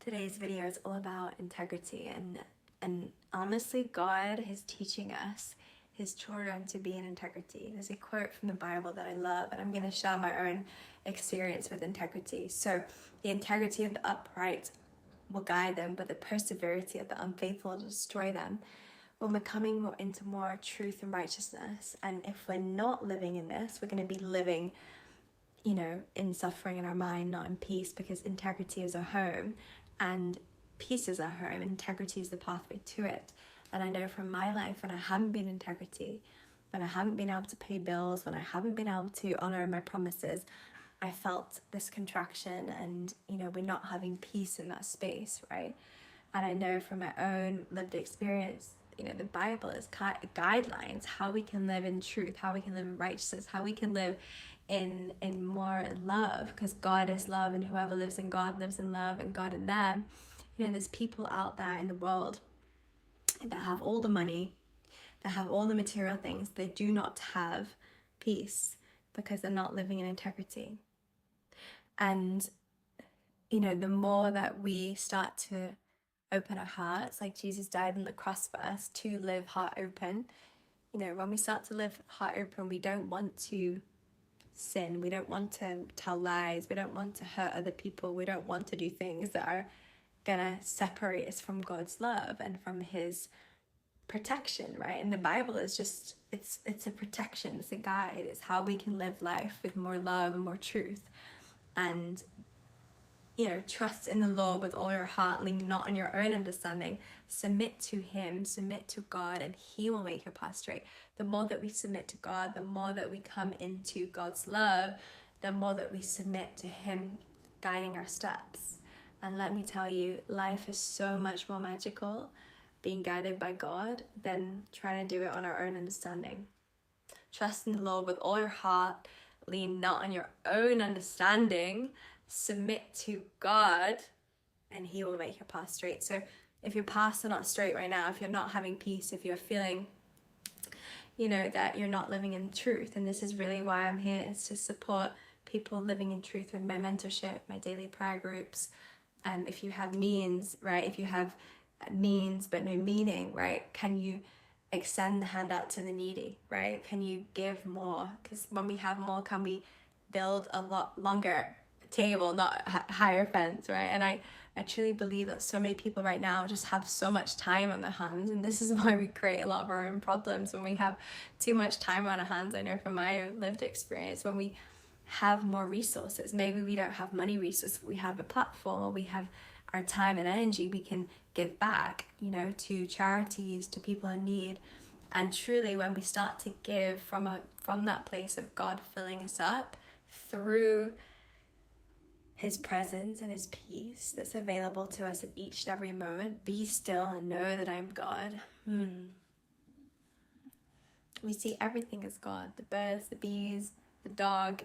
Today's video is all about integrity, and honestly, God is teaching us, his children, to be in integrity. There's a quote from the Bible that I love, and I'm going to share my own experience with integrity. So, the integrity of the upright will guide them, but the perseverance of the unfaithful will destroy them. When we're coming into more truth and righteousness, and if we're not living in this, we're going to be living, in suffering in our mind, not in peace, because integrity is our home and peace is our home. Integrity is the pathway to it. And I know from my life, when I haven't been in integrity, when I haven't been able to pay bills, when I haven't been able to honor my promises, I felt this contraction, and we're not having peace in that space, right? And I know from my own lived experience, the Bible is guidelines, how we can live in truth, how we can live in righteousness, how we can live in more love, because God is love, and whoever lives in God lives in love, and God in them. There's people out there in the world that have all the money, that have all the material things. They do not have peace because they're not living in integrity. And the more that we start to open our hearts, like Jesus died on the cross for us, to live heart open. When we start to live heart open, we don't want to sin, we don't want to tell lies, we don't want to hurt other people, we don't want to do things that are gonna separate us from God's love and from his protection, right? And the Bible is just, it's a protection, it's a guide, it's how we can live life with more love and more truth. And trust in the Lord with all your heart, lean not on your own understanding, submit to him, submit to God, and he will make your path straight. The more that we submit to God, the more that we come into God's love, the more that we submit to him guiding our steps. And let me tell you, life is so much more magical being guided by God than trying to do it on our own understanding. Trust in the Lord with all your heart, lean not on your own understanding, submit to God, and he will make your path straight. So if your paths are not straight right now, if you're not having peace, if you're feeling that you're not living in truth, and this is really why I'm here, is to support people living in truth with my mentorship, my daily prayer groups. And if you have means, right, if you have means but no meaning, right, can you extend the hand out to the needy, right? Can you give more? Because when we have more, can we build a lot longer table, not higher fence, right? And I truly believe that so many people right now just have so much time on their hands, and this is why we create a lot of our own problems when we have too much time on our hands. I know from my own lived experience, when we have more resources, maybe we don't have money resources, we have a platform, or we have our time and energy, we can give back, to charities, to people in need. And truly, when we start to give from that place of God filling us up through his presence and his peace that's available to us at each and every moment, be still and know that I'm God. We see everything as God, the birds, the bees, the dog,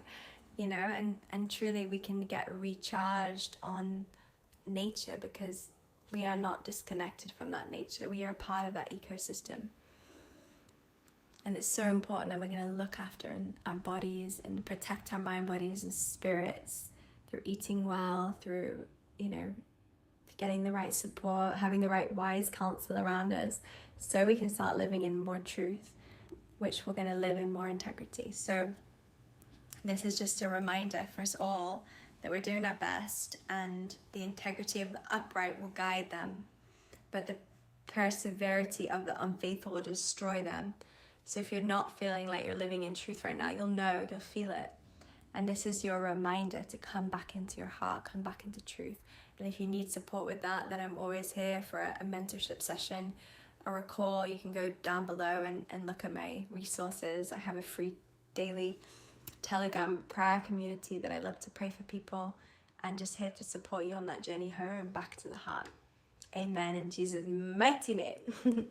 and truly we can get recharged on nature, because we are not disconnected from that nature. We are part of that ecosystem. And it's so important that we're going to look after our bodies and protect our mind, bodies, and spirits through eating well, through, getting the right support, having the right wise counsel around us, so we can start living in more truth, which we're going to live in more integrity. So this is just a reminder for us all that we're doing our best, and the integrity of the upright will guide them, but the perseverance of the unfaithful will destroy them. So if you're not feeling like you're living in truth right now, you'll feel it. And this is your reminder to come back into your heart, come back into truth. And if you need support with that, then I'm always here for a mentorship session or a call. You can go down below and look at my resources. I have a free daily Telegram prayer community that I love to pray for people, and just here to support you on that journey home back to the heart. Amen, in Jesus' mighty name.